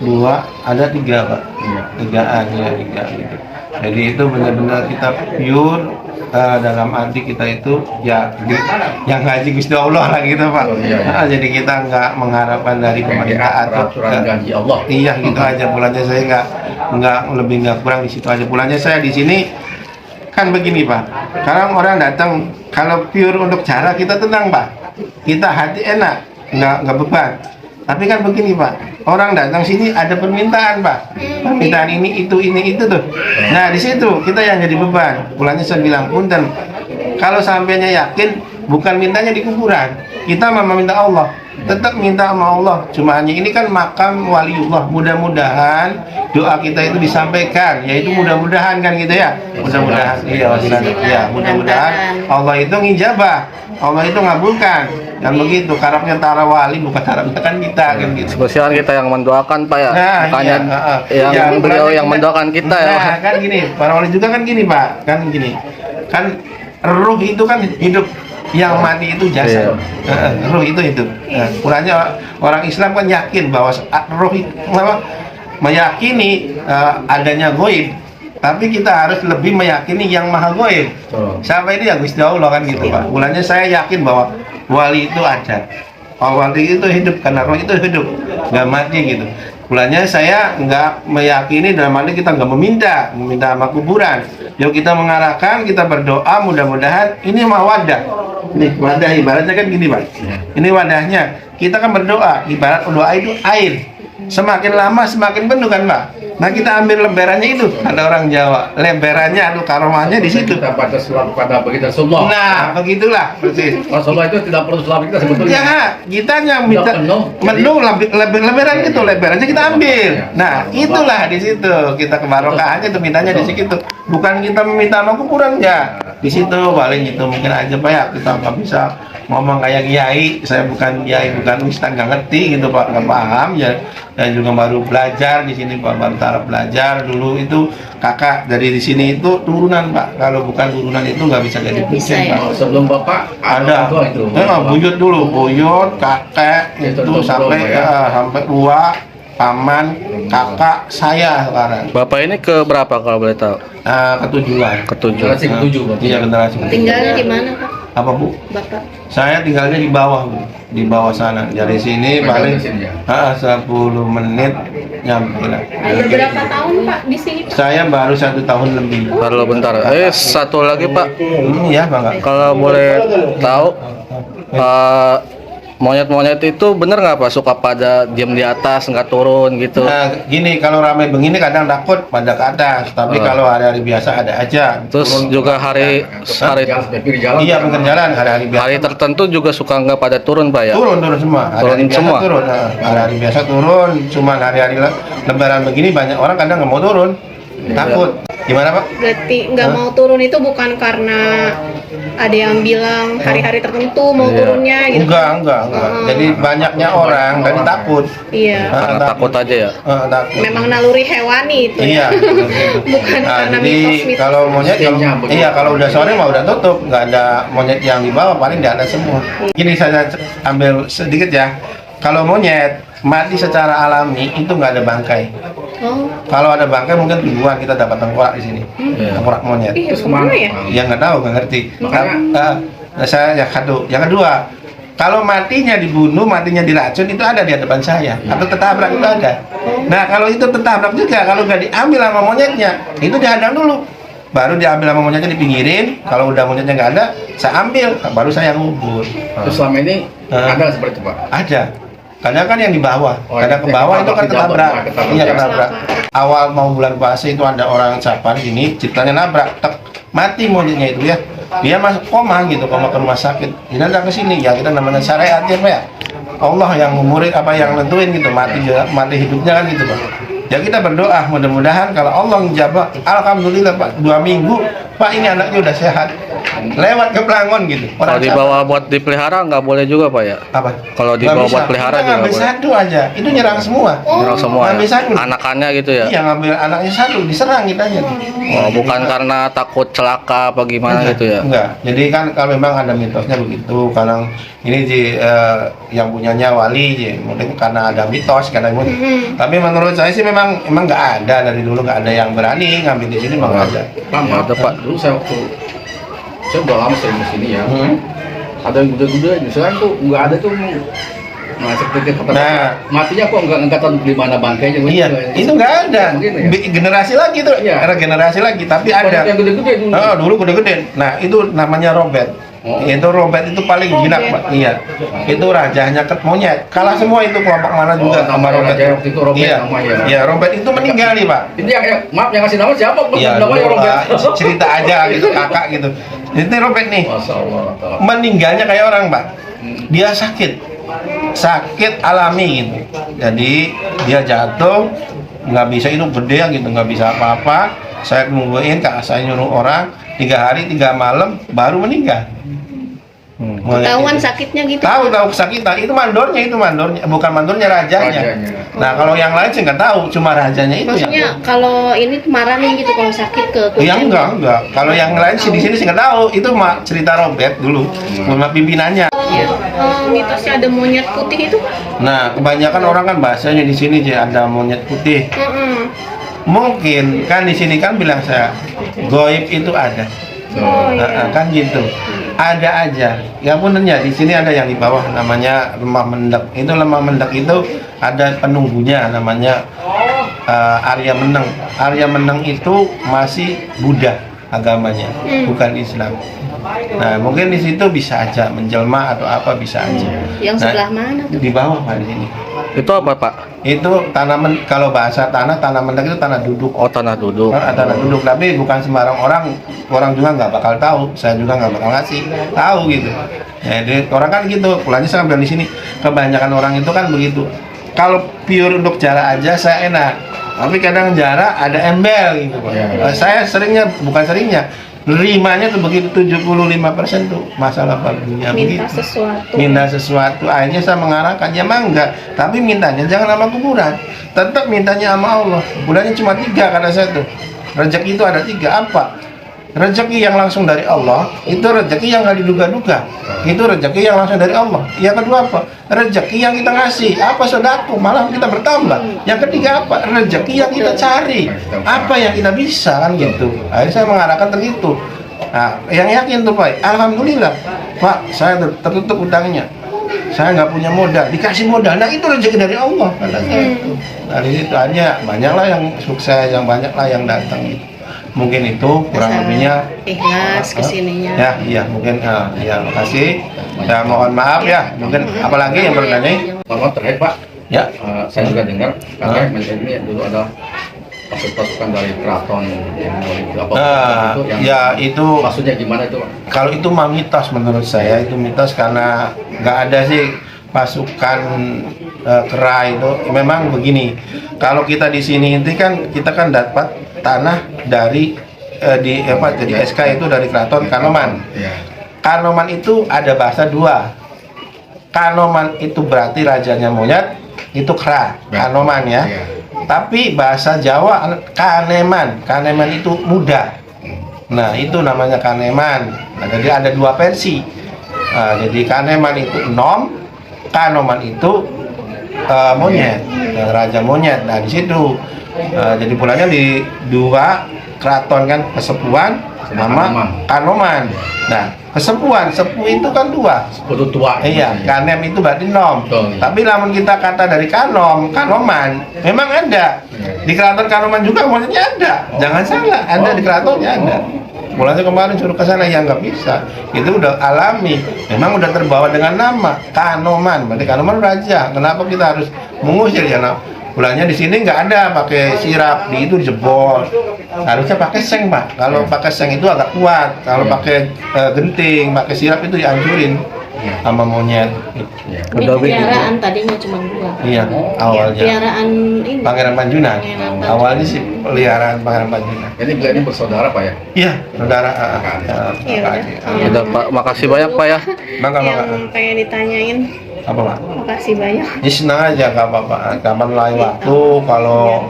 2, ada 3, Pak. Iya. 3-an ya, 3 gitu. Jadi itu benar-benar kita pure dalam arti kita itu ya yang ngaji Gusti Allah lah gitu, Pak. Iya. Jadi kita nggak mengharapkan dari pemerintah atau peraturan janji Allah. Iya, gitu aja. Bulannya saya nggak kurang di situ aja. Bulannya saya di sini kan begini, Pak. Sekarang orang datang kalau pure untuk cara kita tenang, Pak. Kita hati enak, nggak beban. Tapi kan begini, Pak, orang datang sini ada permintaan, Pak. Permintaan ini itu tuh. Nah, di situ kita yang jadi beban. Bulannya saya bilang, punten, kalau sampainya yakin bukan mintanya di kuburan, kita mau meminta Allah. tetap minta sama Allah. Cuma hanya ini kan makam waliullah. Mudah-mudahan doa kita itu disampaikan, yaitu mudah-mudahan kan gitu ya. Mudah-mudahan, iya, ya, mudah-mudahan Allah itu ngijabah, Allah itu ngabulkan. Dan begitu, karapnya para wali bukan karapnya kan kita kan gitu. Spesial kita yang mendoakan Pak ya. Nah, Bukannya iya, yang iya, beliau berarti yang mendoakan kita ya. Nah, kan gini, para wali juga kan gini Pak, kan gini. Kan ruh itu kan hidup, yang mati itu jasad. Ruh itu hidup. Mulanya orang Islam kan yakin bahwa ruh itu meyakini adanya goib, tapi kita harus lebih meyakini yang maha goib. Siapa ini ya Gusti Allah kan gitu Pak. Mulanya saya yakin bahwa wali itu ada. Wali itu hidup karena roh itu hidup, nggak mati gitu. Mulanya saya nggak meyakini dalam arti kita nggak meminta sama kuburan. Yuk kita mengarahkan, kita berdoa, mudah-mudahan ini mah wadah. Nih wadah ibaratnya kan gini Pak. Ini wadahnya. Kita kan berdoa, ibarat doa itu air. Semakin lama semakin penuh kan Pak. Nah kita ambil lembarannya itu, ada orang Jawa, lembarannya adu karomahnya di situ. Kita baca surat kepada begitu semua. Nah begitulah persis. Rasulullah itu tidak perlu surat kita sebetulnya. Ya, kita yang minta menu lebaran gitu, lebarannya kita ambil. Nah, itulah di situ kita kebarokahannya itu mintanya di situ. Bukan kita meminta sama kuburan ya. Di situ paling itu mungkin aja Pak ya, kita nggak bisa ngomong kayak kiai. Saya bukan kiai, bukan ustaz, nggak ngerti gitu Pak, nggak paham ya. Dan juga baru belajar di sini Pak, baru taraf belajar. Dulu itu kakak dari di sini itu turunan Pak. Kalau bukan turunan itu nggak bisa jadi Bisa, kucing ya. Pak. Sebelum Bapak Ada itu. buyut dulu, buyut, kakek itu sampai sampai tua, paman, kakak, saya sekarang. Bapak ini ke berapa kalau boleh tahu? Ketujuan. Generasi ketujuh berarti. Iya generasi ketujuh. Tinggalnya di mana Pak? Apa Bu? Bapak? Saya tinggalnya di bawah Bu, di bawah sana. Dari sini paling 10 menit nyampe lah. Ada berapa tahun Pak di sini? Saya baru 1 tahun lebih. Baru bentar. Satu lagi Pak, Iya Bang. kalau boleh tahu monyet-monyet itu bener nggak Pak suka pada diam di atas nggak turun gitu? Nah, gini kalau ramai begini kadang takut pada ke atas, tapi kalau hari-hari biasa ada aja. Terus juga hari jalan. Iya pinggir jalan hari-hari biasa. hari tertentu juga suka nggak pada turun Pak ya? Turun semua. Hari-hari biasa semua? turun. Nah, hari-hari biasa turun. Cuman hari-hari lebaran begini banyak orang kadang nggak mau turun. Takut. Gimana Pak? Berarti nggak mau turun itu bukan karena ada yang bilang hari-hari tertentu mau turunnya gitu? Enggak. Jadi banyaknya orang jadi takut. Iya. Karena takut aja ya? Takut. Memang naluri hewani itu Iya. ya? Bukan karena jadi mitos-mitos. kalau monyet kalau udah sore mah udah tutup, nggak ada monyet yang di bawah, paling di atas semua. Gini saya ambil sedikit ya. Kalau monyet mati secara alami itu nggak ada bangkai. Kalau ada bangkai mungkin ribuan kita dapat tengkorak di sini. Tengkorak monyet. Iya, kemana ya? Ya nggak tahu, nggak ngerti. Saya yang satu. Yang kedua, kalau matinya dibunuh, matinya diracun itu ada di hadapan saya. Atau tertabrak itu ada. Nah kalau itu tertabrak juga, kalau nggak diambil sama monyetnya, itu dihadang dulu. Baru diambil sama monyetnya, dipinggirin. Kalau udah monyetnya nggak ada, saya ambil. Baru saya ngubur. Terus selama ini ada seperti itu Pak? Ada. Kadang kan yang di bawah, kadang ke yang bawah itu kan ketabrak. ketabrak. Iya ketabrak. Awal mau bulan puasa itu ada orang Sapar gini, ceritanya nabrak, mati monyetnya itu ya. Dia masuk koma gitu, koma ke rumah sakit. Dia datang ke sini, ya kita namanya syariat ya Pak ya. Allah yang ngumurin apa yang nentuin gitu, mati hidupnya kan gitu Pak. Ya kita berdoa mudah-mudahan kalau Allah menjawab, alhamdulillah Pak 2 minggu Pak ini anaknya udah sehat, lewat ke Pelangon gitu. Kalau dibawa buat dipelihara nggak boleh juga Pak ya? Apa? Kalau dibawa buat pelihara kita juga ngambil boleh. satu aja, itu nyerang semua. Nyerang semua Ngambil ya? satu. Anakannya gitu ya? Iya ngambil anaknya satu, diserang kitanya. Oh, bukan karena takut celaka apa gimana gitu ya? Enggak. Jadi kan kalau memang ada mitosnya begitu, kadang ini yang punyanya wali, mungkin karena ada mitos, karena tapi menurut saya sih memang nggak ada dari dulu, nggak ada yang berani ngambil di sini, memang nggak ada. Pak, maaf, Ada, Pak. Dulu saya udah lama sering di sini ya. Ada yang guda-guda, sekarang tuh nggak ada tuh. Nah, seperti kata matinya kok nggak tahu di mana bangkainya. Iya, itu nggak ada. Begini, ya? Generasi lagi tuh, era generasi lagi, tapi ada. Yang gede-gede dulu. Oh, dulu gede-gede. Nah, itu namanya robet. Itu robet itu paling jinak Pak. Iya. Itu rajanya monyet. Kalah semua itu kelompok mana juga sama robet. Raja waktu itu robet Iya. namanya. Iya, robet itu meninggal nih Pak. Ini yang maaf yang ngasih nama siapa? Iya, Namanya dulu, robet. cerita aja gitu kakak gitu. Ini robet nih. Masya Allah. Meninggalnya kayak orang Pak. Dia sakit. sakit alami gitu. Jadi dia jatuh, nggak bisa hidup gede gitu, nggak bisa apa-apa. Saya nungguin, saya nyuruh orang 3 hari 3 malam baru meninggal. Ketahuan sakitnya gitu. Tahu kesakitan, itu mandornya, bukan mandornya, rajanya. Nah kalau yang lain sih nggak tahu, cuma rajanya itu. Maksudnya kalau ini marahin gitu kalau sakit ke kucing. Ya enggak. Kalau yang lain sih di sini sih nggak tahu. Itu mah cerita Robert dulu, sama pimpinannya. Mitosnya ada monyet putih itu. Nah kebanyakan orang kan bahasanya di sini sih ada monyet putih. Mungkin kan di sini kan bilang saya goib itu ada. Kan gitu. Ada aja. Ya puntennya di sini ada yang di bawah namanya lemah mendek. Itu lemah mendek itu ada penunggunya namanya Arya Meneng. Arya Meneng itu masih Buddha agamanya, bukan Islam. Nah, mungkin di situ bisa aja menjelma atau apa bisa aja. Yang sebelah mana tuh? Di bawah Pak, di sini. Itu apa Pak? Itu tanaman, kalau bahasa tanah mendek itu tanah duduk. Oh, tanah duduk. Tanah duduk, tapi bukan sembarang orang juga nggak bakal tahu, saya juga nggak bakal ngasih tahu gitu. Jadi orang kan gitu, pulangnya saya bilang di sini kebanyakan orang itu kan begitu. Kalau pure untuk jarak aja saya enak, tapi kadang jarak ada embel gitu Pak. Saya nerimanya tuh begitu 75% tuh masalah dunia Minta begitu. sesuatu. Sesuatu, akhirnya saya mengarahkan ya mangga, tapi mintanya jangan sama kuburan, tetap mintanya sama Allah. Bulannya cuma 3 kata saya tuh. Rezeki itu ada 3 apa? Rezeki yang langsung dari Allah itu rezeki yang nggak diduga-duga, itu rezeki yang langsung dari Allah. Yang kedua apa? Rezeki yang kita ngasih, apa sedekah malah kita bertambah. Yang ketiga apa? Rezeki yang kita cari, apa yang kita bisa kan gitu. Akhirnya saya mengarahkan tergitu. Nah, yang yakin tuh Pak, alhamdulillah Pak, saya tertutup utangnya, saya nggak punya modal, dikasih modal. Nah itu rezeki dari Allah kata saya. Dari situ aja banyaklah yang sukses, yang banyaklah yang datang gitu. Mungkin itu kurang lebihnya Ikhlas kesininya. ya, iya mungkin ya makasih. Saya mohon maaf ya, mungkin apalagi yang bertanya. Mohon terakhir Pak, Ya, saya juga dengar katanya ini dulu ada pasukan dari keraton yang itu apa itu yang ya itu maksudnya gimana itu Pak? kalau itu mah mitos menurut saya, itu mitos karena nggak ada sih pasukan kera itu. Memang begini, kalau kita di sini itu kan kita kan dapat tanah dari jadi SK itu dari Keraton Kanoman. Kanoman itu ada bahasa 2. Kanoman itu berarti rajanya monyet, itu kera, Kanoman ya. Tapi bahasa Jawa Kaneman. Kaneman itu muda. Nah, itu namanya Kaneman. Nah, jadi ada 2 versi. Jadi Kaneman itu nom, Kanoman itu monyet, raja monyet. Nah, di situ jadi pulangnya di 2 keraton kan, Kesepuan sama Kanoman. Nah, Kesepuan, sepuh itu kan 2. Sepuh tua. Iya, Kanem itu berarti nom. Tapi namun kita kata dari Kanoman, memang ada. Di keraton Kanoman juga monyetnya ada. Jangan salah, ada di keratonnya ada. Mulanya kemarin suruh ke sana ya nggak bisa. Itu udah alami. Memang udah terbawa dengan nama Kanoman. Berarti Kanoman raja. Kenapa kita harus mengusir ya? Bulannya di sini nggak ada pakai sirap, di itu jebol. Harusnya pakai seng Pak. Kalau pakai seng itu agak kuat. Kalau pakai genting, pakai sirap itu dihancurin sama monyet. Ini peliharaan tadinya cuma 2. Iya, awalnya. Peliharaan ini. Pangeran Panjunan. Awalnya sih peliharaan Pangeran Panjunan. Ini bersaudara Pak ya? Iya, saudara. Udah Pak, makasih banyak Pak ya. Mangga. Yang pengen ditanyain. Apa Pak? Makasih banyak. Ya senang aja nggak apa-apa. Kapan lain waktu kalau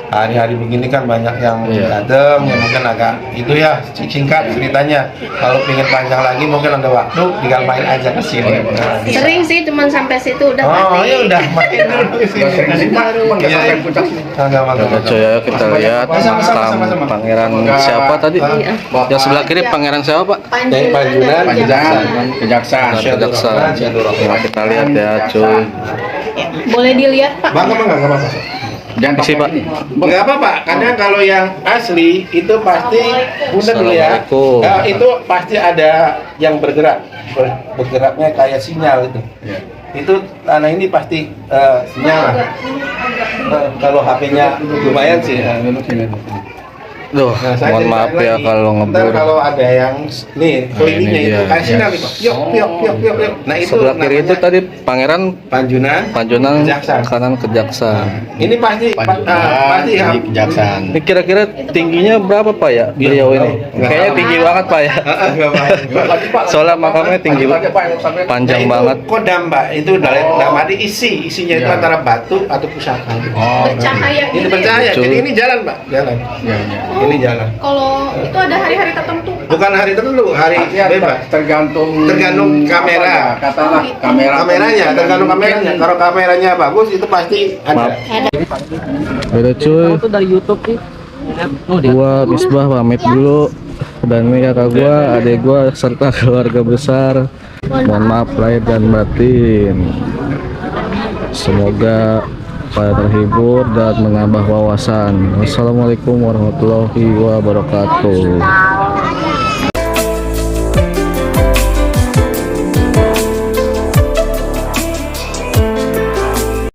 hari-hari begini kan banyak yang datang, ya mungkin agak itu ya singkat ceritanya. Kalau pengen panjang lagi mungkin ada waktu tinggal main aja ke sini. Sering sih, cuman sampai situ udah Oh pasti. ya udah main dulu ke sini. Iya, puncak sini. Udah coy ya, kita lihat makam Pangeran siapa tadi? Yang sebelah kiri Pangeran siapa Pak? Panjunan, Kejaksaan. Kejaksaan. Ya, kita lihat ya cuy. Boleh dilihat Pak. Bangga nggak apa-apa. Jangan Isi, Pak. Nggak apa-apa, kadang kalau yang asli itu pasti bunda dulu ya. Assalamualaikum. Itu pasti ada yang bergerak, bergeraknya kayak sinyal itu. Itu tanah ini pasti sinyal. Kalau HP-nya lumayan sih. Duh, mohon maaf ya kalau Ntar ngebur. kalau ada yang nih kelilingnya ini itu dia. kayak sinyal itu. Yuk. Nah itu Sebelah kiri itu namanya tadi Pangeran Panjunan, Panjunan Kejaksaan. kanan Kejaksaan. Ini pasti pasti ya. di Kejaksaan. Ini kira-kira tingginya berapa Pak ya beliau ini? Kayaknya tinggi banget Pak ya. Soalnya makamnya tinggi, panjang Itu banget. kodam, Mbak. Itu dari nama isinya itu antara batu atau pusaka. Bercahaya Ini gitu ya? percaya. Betul. Jadi ini jalan, Mbak. Jalan. Ini jalan. Kalau itu ada hari-hari tertentu. Bukan hari tertentu, hari bebas. Tergantung kamera. Katalah Kameranya, tergantung kameranya. Kalau kameranya bagus itu pasti Maaf. ada. Udah cuy, Itu dari YouTube sih. gua Misbah pamit dulu. Dan ini kakak gua, adik gua serta keluarga besar. Mohon maaf lahir dan batin. Semoga pada terhibur dan menambah wawasan. Wassalamualaikum warahmatullahi wabarakatuh.